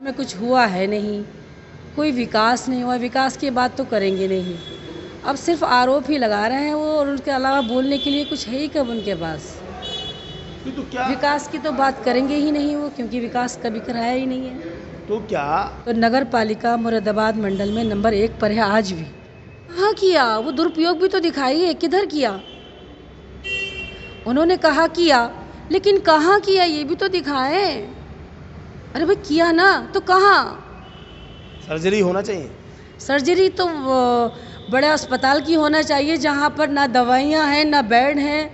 में कुछ हुआ है नहीं, कोई विकास नहीं हुआ, विकास की बात तो करेंगे नहीं। अब सिर्फ आरोप ही लगा रहे हैं वो, और उसके अलावा बोलने के लिए कुछ है ही कब उनके पास। तो क्या विकास की तो बात करेंगे ही नहीं वो, क्योंकि विकास कभी कराया ही नहीं है। तो क्या तो नगर पालिका मुरादाबाद मंडल में नंबर 1 पर है आज भी। कहाँ किया वो दुरुपयोग भी तो दिखाइए, किधर किया? उन्होंने कहा किया, लेकिन कहाँ किया ये भी तो दिखाएं। अरे भाई किया ना तो कहाँ? सर्जरी होना चाहिए। सर्जरी तो बड़े अस्पताल की होना चाहिए, जहाँ पर ना दवाइयाँ हैं, ना बेड हैं,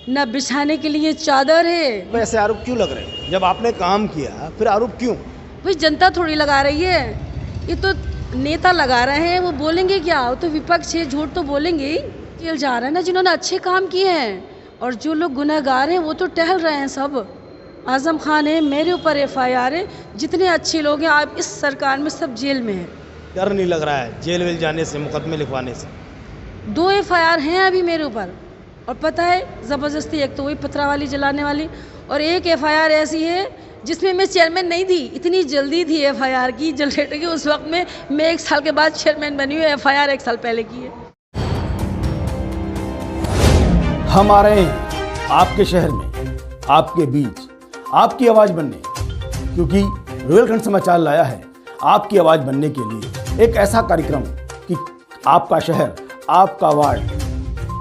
ना बिछाने के लिए चादर है। ऐसे आरोप क्यों लग रहे हैं? जब आपने काम किया फिर आरोप क्यों? भाई जनता थोड़ी लगा रही है, ये तो नेता लगा रहे हैं। वो बोलेंगे क्या? वो तो विपक्ष है, झूठ तो बोलेंगे ही। जेल जा रहे हैं ना जिन्होंने अच्छे काम किए हैं, और जो लोग गुनहगार हैं वो तो टहल रहे हैं सब। आजम खान है, मेरे ऊपर FIR है, जितने अच्छे लोग हैं आप इस सरकार में सब जेल में हैं। डर नहीं लग रहा है जेल वेल जाने से, मुकदमे लिखवाने से? 2 FIR हैं अभी मेरे ऊपर, और पता है ज़बरदस्ती, एक तो वही पथरावाली जलाने वाली, और एक FIR ऐसी है जिसमें मैं चेयरमैन नहीं थी। इतनी जल्दी थी FIR की जनरेटर की, उस वक्त में मैं 1 साल के बाद चेयरमैन बनी हुई। FIR 1 साल पहले की है। हम आ रहे हैं आपके शहर में, आपके बीच, आपकी आवाज बनने, क्योंकि रोहिलखंड समाचार लाया है आपकी आवाज बनने के लिए एक ऐसा कार्यक्रम कि आपका शहर, आपका वार्ड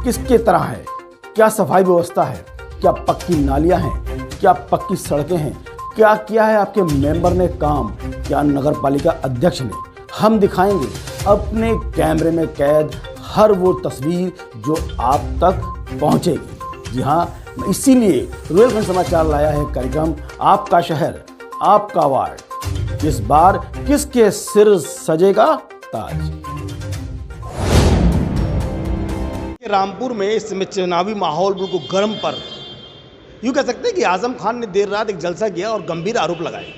किसके तरह है, क्या सफाई व्यवस्था है, क्या पक्की नालियां हैं, क्या पक्की सड़कें हैं, क्या किया है आपके मेंबर ने काम, क्या नगर पालिका अध्यक्ष ने। हम दिखाएंगे अपने कैमरे में कैद हर वो तस्वीर जो आप तक पहुंचेगी। जी हाँ, इसीलिए रोहिलखंड समाचार लाया है कार्यक्रम आपका शहर, आपका वार्ड। इस बार किसके सिर सजेगा ताज? रामपुर में इस समय चुनावी माहौल बिल्कुल गर्म पर, यूँ कह सकते हैं कि आजम खान ने देर रात एक जलसा किया और गंभीर आरोप लगाए।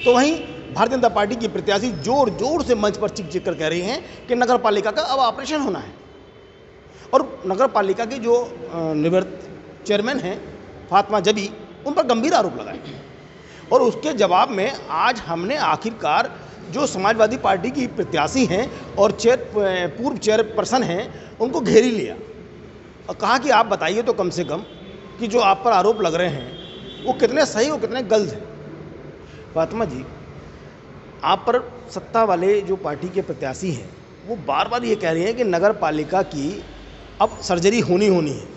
तो वहीं भारतीय जनता पार्टी की प्रत्याशी जोर जोर से मंच पर चिक चिक कर कह रही हैं कि नगर पालिका का अब ऑपरेशन होना है, और नगर पालिका के जो निवृत्त चेयरमैन हैं फातिमा जबी, उन पर गंभीर आरोप लगाए। और उसके जवाब में आज हमने आखिरकार जो समाजवादी पार्टी की प्रत्याशी हैं और पूर्व चेयरपर्सन हैं उनको घेरी लिया और कहा कि आप बताइए तो कम से कम कि जो आप पर आरोप लग रहे हैं वो कितने सही और कितने गलत हैं। फातिमा जी, आप पर सत्ता वाले जो पार्टी के प्रत्याशी हैं वो बार बार ये कह रहे हैं कि नगर पालिका की अब सर्जरी होनी है।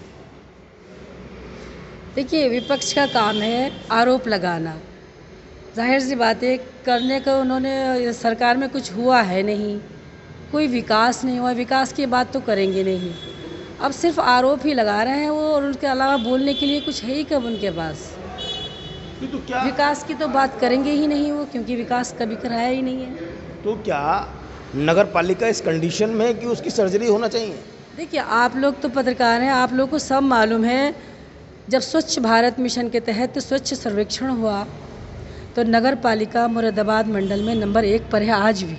देखिए, विपक्ष का काम है आरोप लगाना। जाहिर सी बात है, करने को उन्होंने, सरकार में कुछ हुआ है नहीं, कोई विकास नहीं हुआ, विकास की बात तो करेंगे नहीं। अब सिर्फ आरोप ही लगा रहे हैं वो, और उसके अलावा बोलने के लिए कुछ है ही कब उनके पास। तो क्या विकास की तो बात करेंगे ही नहीं वो, क्योंकि विकास कभी कराया ही नहीं है। तो क्या नगर पालिका इस कंडीशन में है कि उसकी सर्जरी होना चाहिए? देखिए, आप लोग तो पत्रकार हैं, आप लोग को सब मालूम है, जब स्वच्छ भारत मिशन के तहत स्वच्छ सर्वेक्षण हुआ तो नगर पालिका मुरादाबाद मंडल में नंबर 1 पर है आज भी।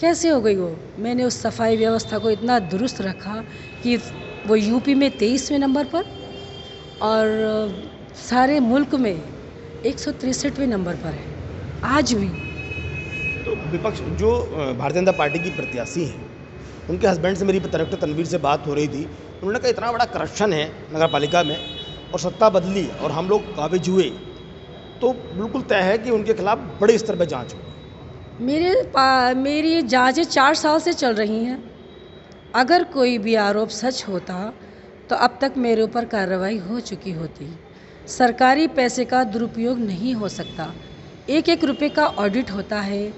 कैसे हो गई वो? मैंने उस सफाई व्यवस्था को इतना दुरुस्त रखा कि वो यूपी में 23वें नंबर पर और सारे मुल्क में 163वें नंबर पर है आज भी। तो विपक्ष जो भारतीय जनता पार्टी की प्रत्याशी हैं, उनके हस्बैंड से मेरी डायरेक्टर तनवीर से बात हो रही थी। उन्होंने कहा इतना बड़ा करप्शन है नगर पालिका में और सत्ता बदली और हम लोग काबिज हुए तो बिल्कुल तय है कि उनके खिलाफ बड़े स्तर पर जांच हो। मेरी जांचें 4 साल से चल रही हैं। अगर कोई भी आरोप सच होता तो अब तक मेरे ऊपर कार्रवाई हो चुकी होती। सरकारी पैसे का दुरुपयोग नहीं हो सकता। 1-1 रुपये का ऑडिट होता है,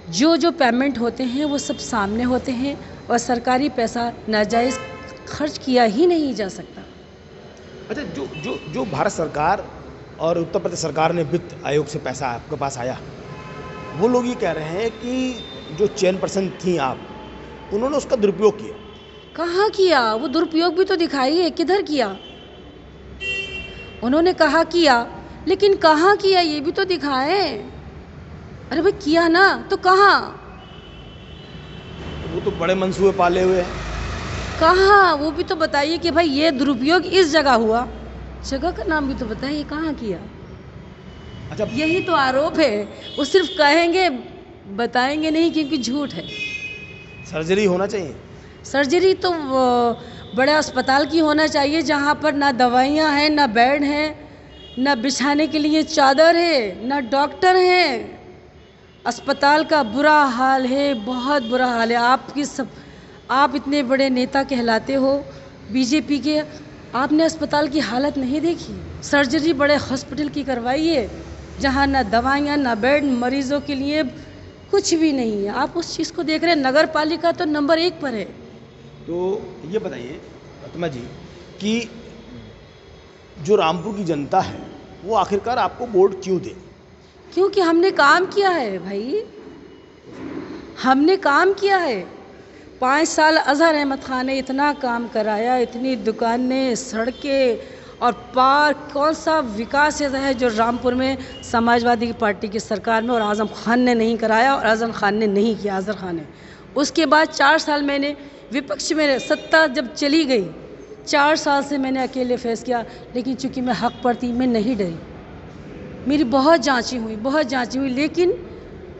जो पेमेंट होते हैं वो सब सामने होते हैं, और सरकारी पैसा नाजायज़ खर्च किया ही नहीं जा सकता। अच्छा, जो भारत सरकार और उत्तर प्रदेश सरकार ने वित्त आयोग से पैसा आपके पास आया, वो लोग ये कह रहे हैं कि जो चेयरपर्सन थी आप, उन्होंने उसका दुरुपयोग किया। कहाँ किया? वो दुरुपयोग भी तो दिखाइए, किधर किया? उन्होंने कहा किया, लेकिन कहाँ किया ये भी तो दिखाएं। अरे भाई किया ना तो कहाँ? वो तो बड़े मंसूबे पाले हुए हैं। कहाँ? वो भी तो बताइए कि भाई ये दुरुपयोग इस जगह हुआ, जगह का नाम भी तो बताइए, कहाँ किया? अच्छा, यही तो आरोप है। वो सिर्फ कहेंगे, बताएंगे नहीं, क्योंकि झूठ है। सर्जरी होना चाहिए। सर्जरी तो वो बड़े अस्पताल की होना चाहिए, जहाँ पर ना दवाइयाँ हैं, ना बेड हैं, ना बिछाने के लिए चादर है, ना डॉक्टर हैं। अस्पताल का बुरा हाल है, बहुत बुरा हाल है। आप इतने बड़े नेता कहलाते हो बीजेपी के, आपने अस्पताल की हालत नहीं देखी? सर्जरी बड़े हॉस्पिटल की करवाई है, जहाँ ना दवाइयाँ, ना बेड, मरीजों के लिए कुछ भी नहीं है। आप उस चीज़ को देख रहे हैं। नगर पालिका तो नंबर 1 पर है। तो ये बताइए प्रतिमा जी कि जो रामपुर की जनता है वो आखिरकार आपको वोट क्यों दे? क्योंकि हमने काम किया है भाई, हमने काम किया है। 5 साल अजहर अहमद खान ने इतना काम कराया, इतनी दुकानें, सड़कें और पार्क, कौन सा विकास ऐसा है जो रामपुर में समाजवादी पार्टी की सरकार में और आज़म खान ने नहीं कराया, और आज़म खान ने नहीं किया, अजहर खान ने। उसके बाद 4 साल मैंने विपक्ष में, सत्ता जब चली गई, 4 साल से मैंने अकेले फेस किया, लेकिन चूंकि मैं हक पर थी, मैं नहीं डरी। मेरी बहुत जांची हुई, लेकिन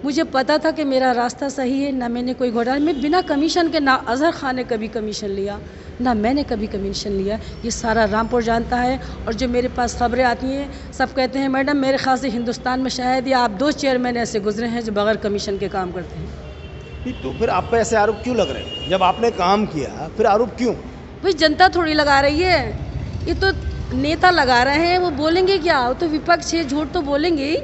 मुझे पता था कि मेरा रास्ता सही है। ना मैंने कोई घोटाला, मैं बिना कमीशन के, ना अजहर खान ने कभी कमीशन लिया, ना मैंने कभी कमीशन लिया। ये सारा रामपुर जानता है। और जो मेरे पास खबरें आती हैं, सब कहते हैं मैडम मेरे ख्याल से हिंदुस्तान में शायद ही आप 2 चेयरमैन ऐसे गुजरे हैं जो बगैर कमीशन के काम करते हैं। तो फिर आप पे ऐसे आरोप क्यों लग रहे हैं? जब आपने काम किया फिर आरोप क्यों? भाई जनता थोड़ी लगा रही है, ये तो नेता लगा रहे हैं। वो बोलेंगे क्या? वो तो विपक्ष है, झूठ तो बोलेंगे ही।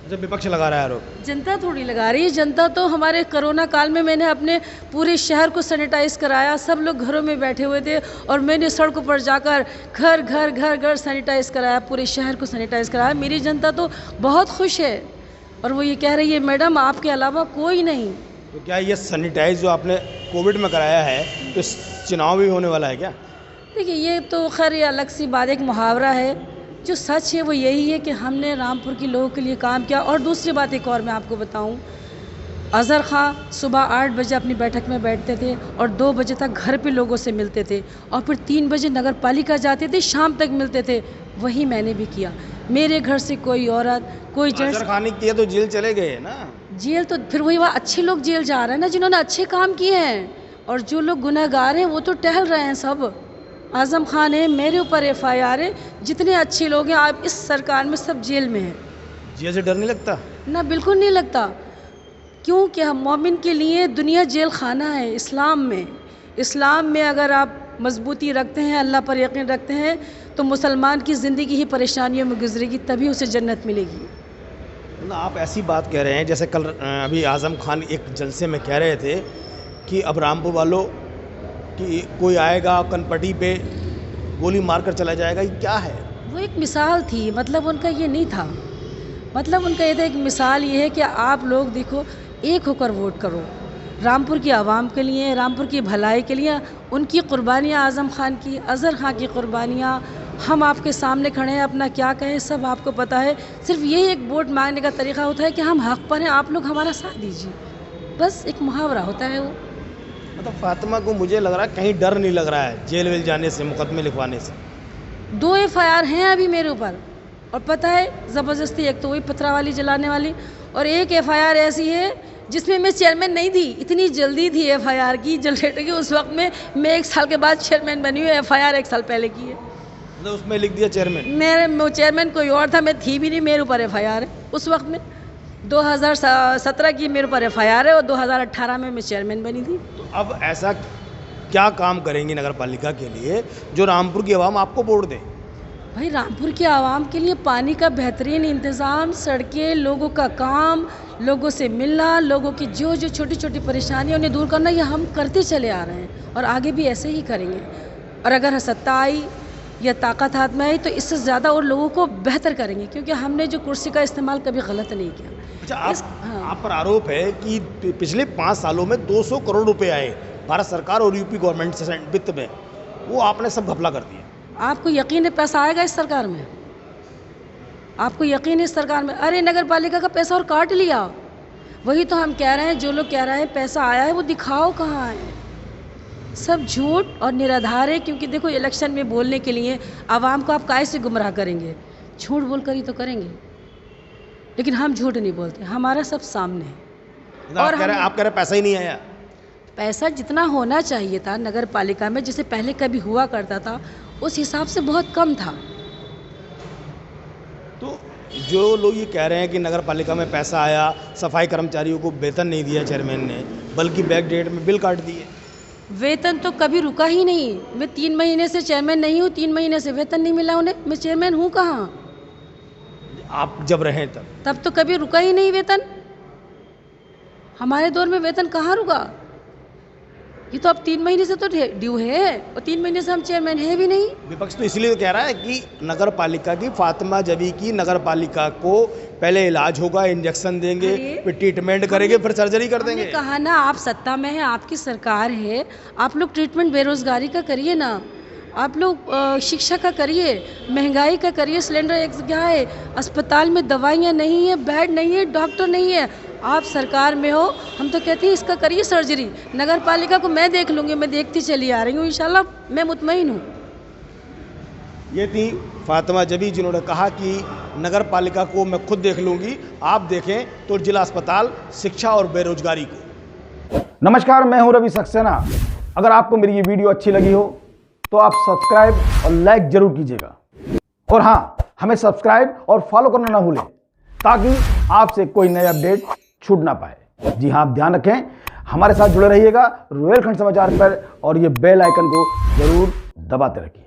जब विपक्ष लगा रहा है आरोप, जनता थोड़ी लगा रही है। जनता तो हमारे कोरोना काल में मैंने अपने पूरे शहर को सैनिटाइज कराया, सब लोग घरों में बैठे हुए थे और मैंने सड़कों पर जाकर घर सैनिटाइज कराया, पूरे शहर को सैनिटाइज कराया। मेरी जनता तो बहुत खुश है और वो ये कह रही है मैडम आपके अलावा कोई नहीं। तो क्या ये सैनिटाइज जो आपने कोविड में कराया है तो चुनाव भी होने वाला है क्या? देखिए ये तो खैर ये अलग सी बात, एक मुहावरा है। जो सच है वो यही है कि हमने रामपुर के लोगों के लिए काम किया। और दूसरी बात एक और मैं आपको बताऊं, अजहर खां सुबह 8 बजे अपनी बैठक में बैठते थे और 2 बजे तक घर पे लोगों से मिलते थे और फिर 3 बजे नगर पालिका जाते थे, शाम तक मिलते थे। वही मैंने भी किया। मेरे घर से कोई औरत, कोई जेंट्स, अजहर खान ने किया तो जेल चले गए ना। जेल तो फिर वही वह अच्छे लोग जेल जा रहे हैं ना, जिन्होंने अच्छे काम किए हैं। और जो लोग गुनहगार हैं वो तो टहल रहे हैं सब। आज़म खान है, मेरे ऊपर FIR है। जितने अच्छे लोग हैं आप इस सरकार में सब जेल में हैं। जेल से डर नहीं लगता? ना बिल्कुल नहीं लगता, क्योंकि हम मोमिन के लिए दुनिया जेल खाना है। इस्लाम में अगर आप मजबूती रखते हैं, अल्लाह पर यकीन रखते हैं, तो मुसलमान की ज़िंदगी ही परेशानियों में गुजरेगी, तभी उसे जन्नत मिलेगी। ना आप ऐसी बात कह रहे हैं जैसे कल अभी आज़म खान एक जलसे में कह रहे थे कि अब रामपुर वालों कि कोई आएगा कनपटी पे गोली मारकर चला जाएगा। ये क्या है? वो एक मिसाल थी, मतलब उनका ये नहीं था। मतलब उनका ये था, एक मिसाल ये है कि आप लोग देखो, एक होकर वोट करो रामपुर की आवाम के लिए, रामपुर की भलाई के लिए। उनकी कुर्बानियाँ, आज़म खान की, अजहर खान की कुर्बानियाँ, हम आपके सामने खड़े हैं, अपना क्या कहें सब आपको पता है। सिर्फ यही एक वोट मांगने का तरीका होता है कि हम हक पर हैं, आप लोग हमारा साथ दीजिए, बस एक मुहावरा होता है वो। मतलब फातिमा को मुझे लग रहा है कहीं डर नहीं लग रहा है जेल वेल जाने से, मुकदमे लिखवाने से। 2 FIR हैं अभी मेरे ऊपर, और पता है ज़बरदस्ती, एक तो वही पथरावाली जलाने वाली, और एक FIR ऐसी है जिसमें मैं चेयरमैन नहीं थी। इतनी जल्दी थी FIR की, जनरेटर की, उस वक्त में मैं 1 साल के बाद चेयरमैन बनी हूँ। FIR 1 साल पहले की है। मतलब उसमें लिख दिया चेयरमैन? मेरे चेयरमैन कोई और था, मैं थी भी नहीं, मेरे ऊपर FIR है। उस वक्त में 2017 की मेरे ऊपर FIR है और 2018 में मैं चेयरमैन बनी थी। तो अब ऐसा क्या काम करेंगी नगर पालिका के लिए जो रामपुर की आवाम आपको वोट दे? भाई रामपुर की आवाम के लिए पानी का बेहतरीन इंतज़ाम, सड़कें, लोगों का काम, लोगों से मिलना, लोगों की जो जो छोटी छोटी परेशानियाँ उन्हें दूर करना, ये हम करते चले आ रहे हैं और आगे भी ऐसे ही करेंगे। और अगर सत्ता आई या ताकत हाथ में आई तो इससे ज़्यादा और लोगों को बेहतर करेंगे, क्योंकि हमने जो कुर्सी का इस्तेमाल कभी गलत नहीं किया। अच्छा, हाँ। आप पर आरोप है कि पिछले 5 सालों में 200 करोड़ रुपए आए भारत सरकार और यूपी गवर्नमेंट से वित्त में, वो आपने सब घपला कर दिया। आपको यकीन है पैसा आएगा इस सरकार में? आपको यकीन है इस सरकार में? अरे नगर पालिका का पैसा और काट लिया। वही तो हम कह रहे हैं, जो लोग कह रहे हैं पैसा आया है वो दिखाओ कहाँ है। सब झूठ और निराधार है, क्योंकि देखो इलेक्शन में बोलने के लिए आवाम को आप काहे से गुमराह करेंगे? झूठ बोल कर ही तो करेंगे। लेकिन हम झूठ नहीं बोलते, हमारा सब सामने है। आप कह रहे पैसा ही नहीं आया। पैसा जितना होना चाहिए था नगर पालिका में, जैसे पहले कभी हुआ करता था, उस हिसाब से बहुत कम था। तो जो लोग ये कह रहे हैं कि नगर पालिका में पैसा आया, सफाई कर्मचारियों को वेतन नहीं दिया चेयरमैन ने, बल्कि बैक डेट में बिल काट दिए। वेतन तो कभी रुका ही नहीं। मैं 3 महीने से चेयरमैन नहीं हूँ, 3 महीने से वेतन नहीं मिला उन्हें। मैं चेयरमैन हूँ कहाँ? आप जब रहे तब तो कभी रुका ही नहीं वेतन। हमारे दौर में वेतन कहाँ रुका? ये तो अब 3 महीने से तो ड्यू है, और 3 महीने से हम चेयरमैन है भी नहीं। विपक्ष तो इसलिए कह रहा है कि नगर पालिका की फातिमा जबी की नगर पालिका को पहले इलाज होगा, इंजेक्शन देंगे, फिर ट्रीटमेंट करेंगे, फिर सर्जरी कर देंगे। कहा ना, आप सत्ता में है, आपकी सरकार है, आप लोग ट्रीटमेंट बेरोजगारी का करिए ना, आप लोग शिक्षा का करिए, महंगाई का करिए। सिलेंडर एक जगह है, अस्पताल में दवाइयाँ नहीं है, बेड नहीं है, डॉक्टर नहीं है। आप सरकार में हो, हम तो कहते हैं इसका करिए सर्जरी। नगर पालिका को मैं देख लूँगी, मैं देखती चली आ रही हूँ, इंशाल्लाह मैं मुतमईन हूँ। ये थी फातिमा जबी जिन्होंने कहा कि नगर पालिका को मैं खुद देख लूँगी। आप देखें तो जिला अस्पताल, शिक्षा और बेरोजगारी को। नमस्कार, मैं हूं रवि सक्सेना। अगर आपको मेरी ये वीडियो अच्छी लगी हो तो आप सब्सक्राइब और लाइक जरूर कीजिएगा, और हाँ, हमें सब्सक्राइब और फॉलो करना ना भूलें ताकि आपसे कोई नया अपडेट छूट ना पाए। जी हाँ, आप ध्यान रखें, हमारे साथ जुड़े रहिएगा रुहेलखंड समाचार पर, और ये बेल आइकन को जरूर दबाते रखिए।